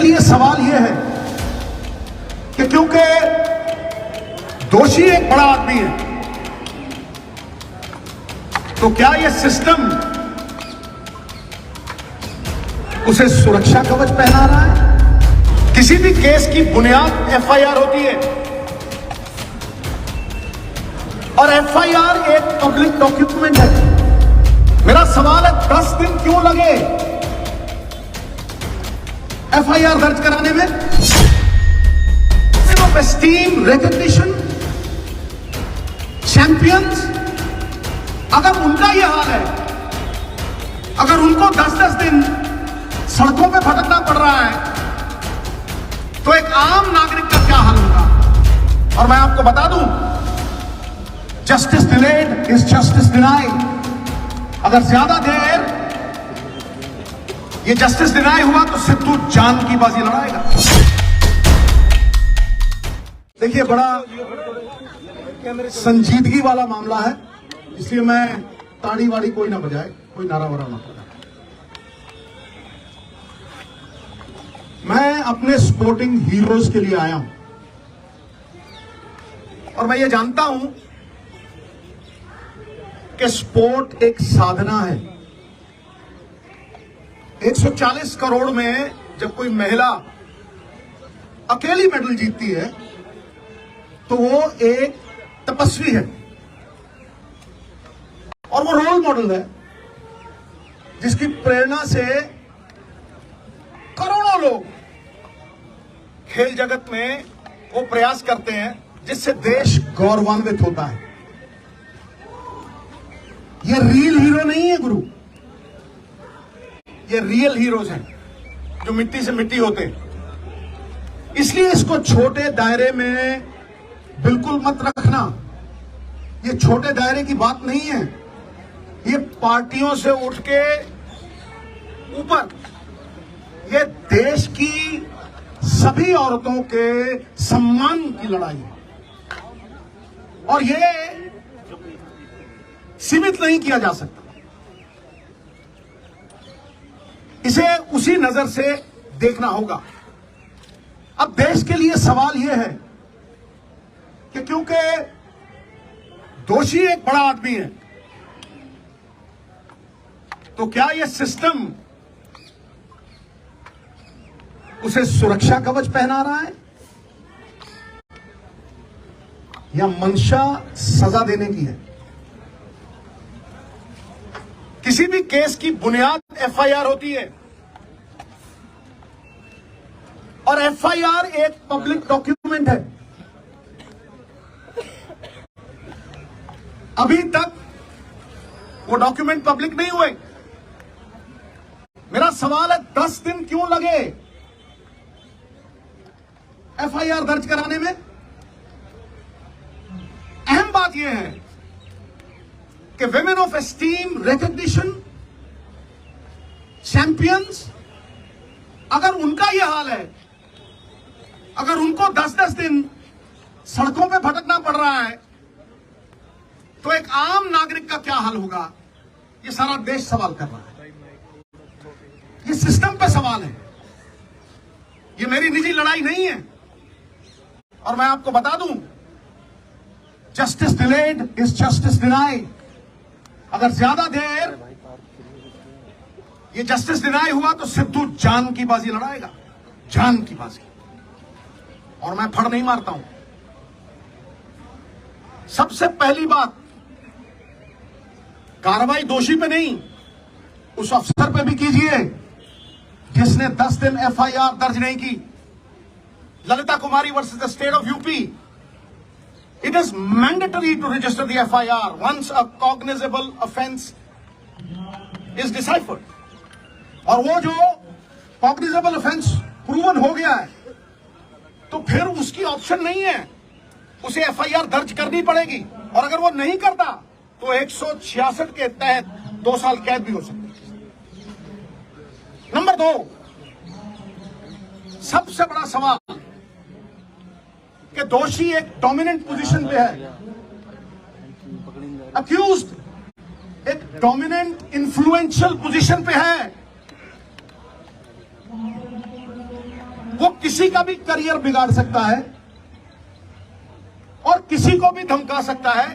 लिए सवाल यह है कि क्योंकि दोषी एक बड़ा आदमी है, तो क्या यह सिस्टम उसे सुरक्षा कवच पहना रहा है? किसी भी केस की बुनियाद एफआईआर होती है और एफआईआर एक पब्लिक डॉक्यूमेंट है। मेरा सवाल है 10 दिन क्यों लगे एफआईआर दर्ज कराने में? ऑफ एस्टीम, रिकॉग्निशन, चैंपियंस, अगर उनका यह हाल है, अगर उनको 10-10 दिन सड़कों पे भटकना पड़ रहा है, तो एक आम नागरिक का क्या हाल होगा? और मैं आपको बता दूं, justice delayed is justice denied. अगर ज्यादा देर ये जस्टिस डिनाई हुआ तो सिद्धू जान की बाजी लड़ाएगा। देखिए, बड़ा संजीदगी वाला मामला है, इसलिए मैं ताड़ी वाड़ी कोई ना बजाए, कोई नारा वारा ना बजाए। मैं अपने स्पोर्टिंग हीरोज के लिए आया हूं और मैं ये जानता हूं कि स्पोर्ट एक साधना है। 140 करोड़ में जब कोई महिला अकेली मेडल जीतती है तो वो एक तपस्वी है और वो रोल मॉडल है, जिसकी प्रेरणा से करोड़ों लोग खेल जगत में वो प्रयास करते हैं, जिससे देश गौरवान्वित होता है। ये रियल हीरो नहीं है गुरु, ये रियल हीरोज हैं जो मिट्टी से मिट्टी होते हैं। इसलिए इसको छोटे दायरे में बिल्कुल मत रखना। ये छोटे दायरे की बात नहीं है, ये पार्टियों से उठ के ऊपर ये देश की सभी औरतों के सम्मान की लड़ाई है और ये सीमित नहीं किया जा सकता। इसे उसी नजर से देखना होगा। अब देश के लिए सवाल यह है कि क्योंकि दोषी एक बड़ा आदमी है, तो क्या यह सिस्टम उसे सुरक्षा कवच पहना रहा है या मंशा सजा देने की है? किसी भी केस की बुनियाद एफआईआर होती है और एफआईआर एक पब्लिक डॉक्यूमेंट है। अभी तक वो डॉक्यूमेंट पब्लिक नहीं हुए। मेरा सवाल है 10 दिन क्यों लगे एफआईआर दर्ज कराने में? अहम बात यह है कि women of esteem, recognition, champions, अगर उनका यह हाल है, अगर उनको 10-10 दिन सड़कों पे भटकना पड़ रहा है, तो एक आम नागरिक का क्या हाल होगा? ये सारा देश सवाल कर रहा है। ये सिस्टम पे सवाल है, ये मेरी निजी लड़ाई नहीं है। और मैं आपको बता दूं, justice delayed is justice denied. अगर ज्यादा देर ये जस्टिस डिनाई हुआ तो सिद्धू जान की बाजी लड़ाएगा, जान की बाजी। और मैं फड़ नहीं मारता हूं। सबसे पहली बात, कार्रवाई दोषी पे नहीं, उस अफसर पे भी कीजिए जिसने 10 दिन एफआईआर दर्ज नहीं की। Lalita Kumari versus the state of UP, it is mandatory to register the FIR once a cognizable offense is deciphered. और वो जो cognizable offense proven हो गया है, तो फिर उसकी ऑप्शन नहीं है, उसे FIR दर्ज करनी पड़ेगी। और अगर वो नहीं करता तो 166 के तहत 2 साल कैद भी हो सकती है। नंबर 2, सबसे बड़ा सवाल कि दोषी एक डोमिनेंट पोजीशन पे है, अक्यूज्ड एक डोमिनेंट इन्फ्लुएंशियल पोजीशन पे है। वो किसी का भी करियर बिगाड़ सकता है और किसी को भी धमका सकता है।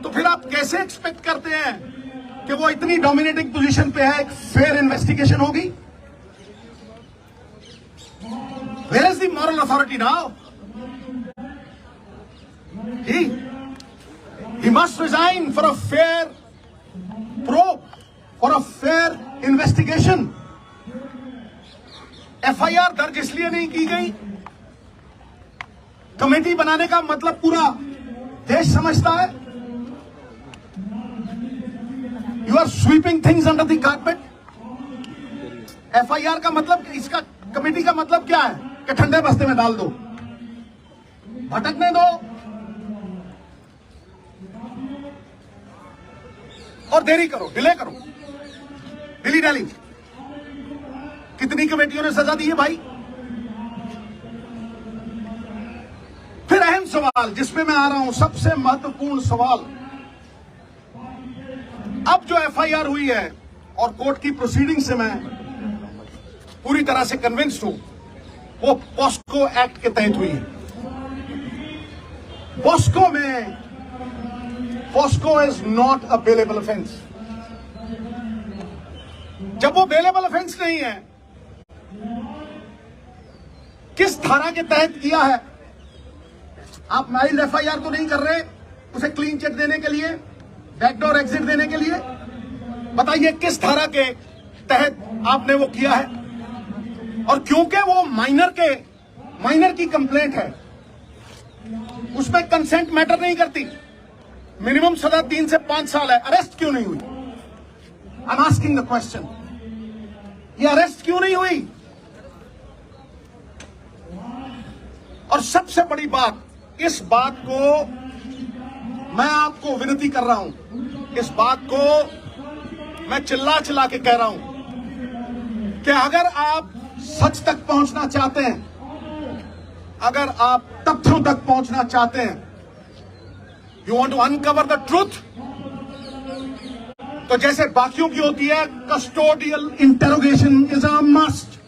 तो फिर आप कैसे एक्सपेक्ट करते हैं कि वो इतनी डोमिनेटिंग पोजीशन पे है, एक फेयर इन्वेस्टिगेशन होगी? Where is the moral authority now? He must resign for a fair probe, for a fair investigation. FIR दर्ज इसलिए नहीं की गई, कमेटी बनाने का मतलब पूरा देश समझता है। You are sweeping things under the carpet. FIR का मतलब, इसका कमेटी का मतलब क्या है कि ठंडे बस्ते में डाल दो, भटकने दो और देरी करो, डिले करो, डिली डाली। कितनी कमेटियों ने सजा दी है भाई? फिर अहम सवाल जिसमें मैं आ रहा हूं, सबसे महत्वपूर्ण सवाल, अब जो FIR हुई है और कोर्ट की प्रोसीडिंग से मैं पूरी तरह से कन्विंस्ड हूं, वो पॉस्को एक्ट के तहत हुई है। POCSO is not a bailable offence. जब वो बेलेबल ऑफेंस नहीं है, किस धारा के तहत किया है? आप माइल्ड FIR तो नहीं कर रहे, उसे क्लीन चिट देने के लिए, बैकडोर एग्जिट देने के लिए। बताइए किस धारा के तहत आपने वो किया है? और क्योंकि वो माइनर की कंप्लेंट है, उसमें कंसेंट मैटर नहीं करती। मिनिमम सजा 3 से 5 साल है, अरेस्ट क्यों नहीं हुई? I am asking the question, ये अरेस्ट क्यों नहीं हुई? और सबसे बड़ी बात, इस बात को मैं आपको विनती कर रहा हूं, इस बात को मैं चिल्ला चिल्ला के कह रहा हूं कि अगर आप सच तक पहुंचना चाहते हैं, अगर आप तथ्यों तक पहुंचना चाहते हैं, you want to uncover the truth, तो जैसे बाकियों की होती है, custodial interrogation is a must.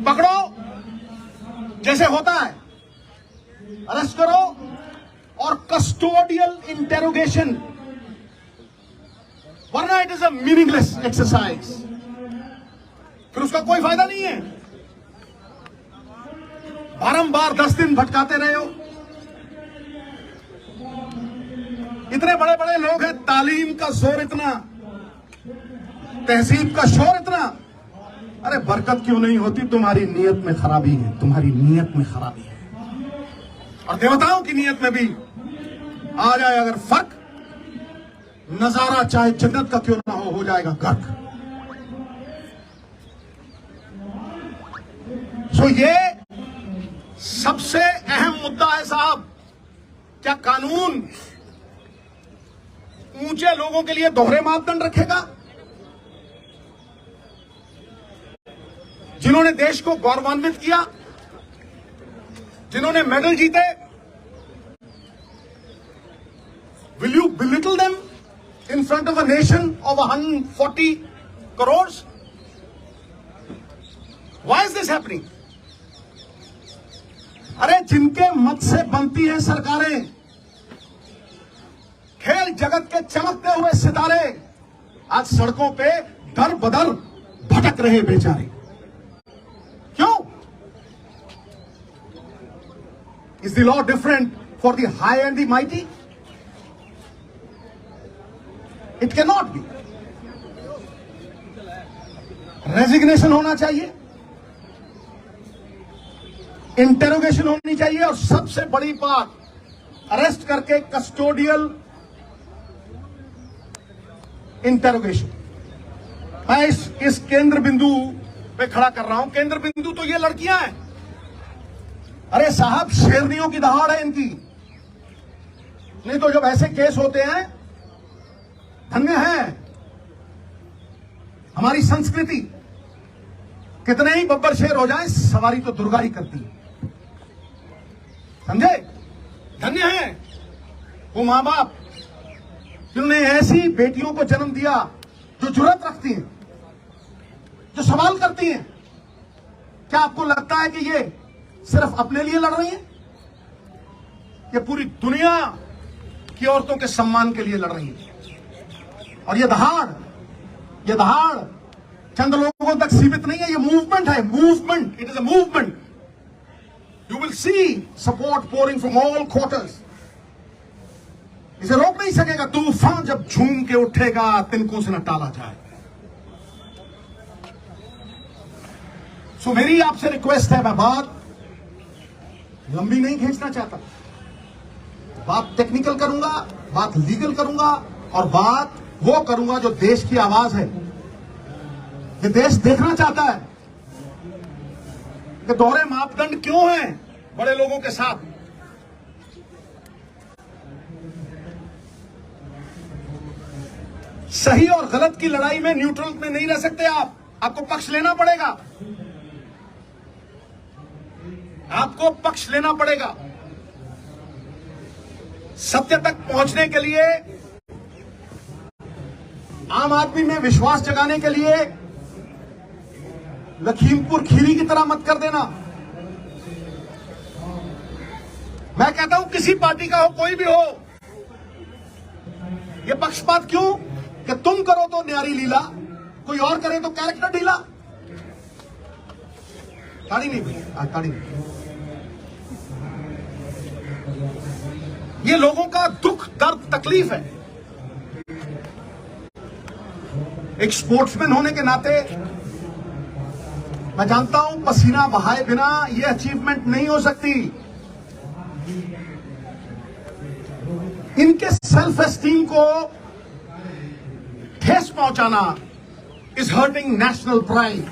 पकड़ो जैसे होता है, अरेस्ट करो और कस्टोडियल इंटेरोगेशन, वरना it is a meaningless exercise, फिर उसका कोई फायदा नहीं है। बारंबार 10 दिन भटकाते रहे हो, इतने बड़े बड़े लोग हैं, तालीम का जोर इतना, तहजीब का शोर इतना, अरे बरकत क्यों नहीं होती? तुम्हारी नीयत में खराबी है, तुम्हारी नीयत में खराबी है। और देवताओं की नीयत में भी आ जाए अगर फर्क, नजारा चाहे जन्नत का क्यों ना हो जाएगा गर्क। सो ये सबसे अहम मुद्दा है साहब। क्या कानून ऊंचे लोगों के लिए दोहरे मापदंड रखेगा? जिन्होंने देश को गौरवान्वित किया, जिन्होंने मेडल जीते, will you belittle them in front of a nation of 140 crores? Why is this happening? अरे जिनके मत से बनती हैं सरकारें, खेल जगत के चमकते हुए सितारे, आज सड़कों पे दर बदर भटक रहे बेचारे। क्यों? Is the law different for the high and the mighty? It cannot be. Resignation होना चाहिए, इंटेरोगेशन होनी चाहिए, और सबसे बड़ी बात, अरेस्ट करके कस्टोडियल इंटेरोगेशन। मैं इस केंद्र बिंदु पे खड़ा कर रहा हूं। केंद्र बिंदु तो ये लड़कियां हैं। अरे साहब, शेरनियों की दहाड़ है इनकी। नहीं तो जब ऐसे केस होते हैं, धन्य है हमारी संस्कृति, कितने ही बब्बर शेर हो जाए, सवारी तो दुर्गा ही करती है, समझे? धन्य है वो मां बाप जिन्होंने ऐसी बेटियों को जन्म दिया जो जुर्रत रखती हैं, जो सवाल करती हैं, क्या आपको लगता है कि ये सिर्फ अपने लिए लड़ रही हैं? ये पूरी दुनिया की औरतों के सम्मान के लिए लड़ रही हैं। और ये दहाड़ चंद लोगों तक सीमित नहीं है, ये मूवमेंट है, movement, it is a movement. You will see support pouring from all quarters. इसे रोक नहीं सकेगा तूफान, जब झूम के उठेगा तिनकों से न टाला जाए। सो मेरी आपसे रिक्वेस्ट है, मैं बात लंबी नहीं खींचना चाहता, बात टेक्निकल करूंगा, बात लीगल करूंगा और बात वो करूंगा जो देश की आवाज है। ये देश देखना चाहता है कि दोहरे मापदंड क्यों हैं बड़े लोगों के साथ। सही और गलत की लड़ाई में न्यूट्रल में नहीं रह सकते आप, आपको पक्ष लेना पड़ेगा, आपको पक्ष लेना पड़ेगा। सत्य तक पहुंचने के लिए, आम आदमी में विश्वास जगाने के लिए लखीमपुर खीरी की तरह मत कर देना। मैं कहता हूं किसी पार्टी का हो, कोई भी हो, ये पक्षपात क्यों कि तुम करो तो न्यारी लीला, कोई और करे तो कैरेक्टर ढीला। ताड़ी नहीं भाई, ताड़ी नहीं। ये लोगों का दुख, दर्द, तकलीफ है। एक स्पोर्ट्समैन होने के नाते मैं जानता हूं पसीना बहाए बिना ये अचीवमेंट नहीं हो सकती। इनके सेल्फ एस्टीम को ठेस पहुंचाना इज हर्टिंग नेशनल प्राइड।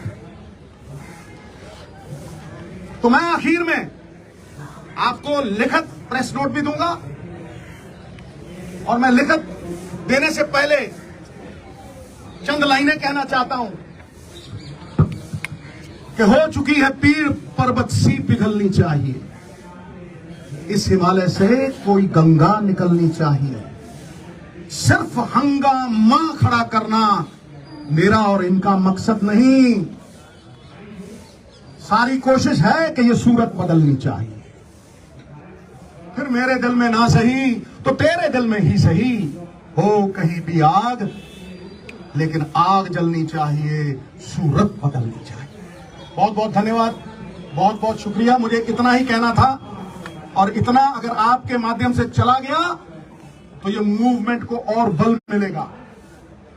तो मैं आखिर में आपको लिखित प्रेस नोट भी दूंगा और मैं लिखित देने से पहले चंद लाइनें कहना चाहता हूं कि हो चुकी है पीर पर्वत सी पिघलनी चाहिए, इस हिमालय से कोई गंगा निकलनी चाहिए। सिर्फ हंगामा खड़ा करना मेरा और इनका मकसद नहीं, सारी कोशिश है कि यह सूरत बदलनी चाहिए। फिर मेरे दिल में ना सही तो तेरे दिल में ही सही, हो कहीं भी आग लेकिन आग जलनी चाहिए, सूरत बदलनी चाहिए। बहुत बहुत धन्यवाद, बहुत बहुत शुक्रिया। मुझे इतना ही कहना था और इतना अगर आपके माध्यम से चला गया तो ये मूवमेंट को और बल मिलेगा।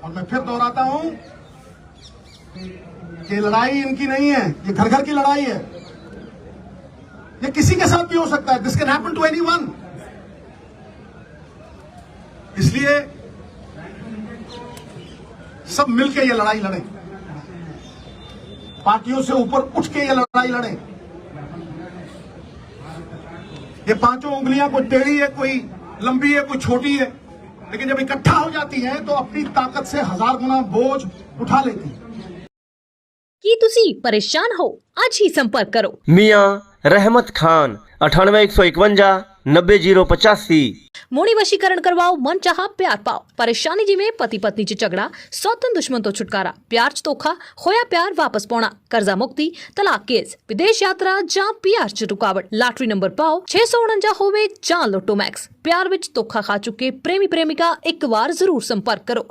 और मैं फिर दोहराता हूं कि लड़ाई इनकी नहीं है, ये घर घर की लड़ाई है। ये किसी के साथ भी हो सकता है, this can happen to anyone. इसलिए सब मिलकर ये लड़ाई लड़ें, पार्टियों से ऊपर उठ के ये लड़ाई लड़ें। ये पांचों उंगलियां कोई टेढ़ी है, कोई लंबी है, कोई छोटी है, लेकिन जब इकट्ठा हो जाती हैं तो अपनी ताकत से 1000 गुना बोझ उठा लेती हैं। ਕੀ ਤੁਸੀਂ ਪਰੇਸ਼ਾਨ ਹੋ? ਅੱਜ ਹੀ ਸੰਪਰਕ ਕਰੋ। मियां रहमत खान 98 151 90 085। मोड़ी वशीकरण करवाओ, मन चाहा प्यार पाओ। परेशानी जिमें पति पत्नी च झगड़ा, सौतन दुश्मन तो छुटकारा, प्यार च धोखा, खोया प्यार वापस पाना, कर्जा मुक्ति, तलाक केस, विदेश यात्रा जां प्यार च रुकावट, लॉटरी नंबर पाओ 649 होवे जां लोटो मैक्स। प्यार विच धोखा खा चुके प्रेमी प्रेमिका एक बार जरूर संपर्क करो।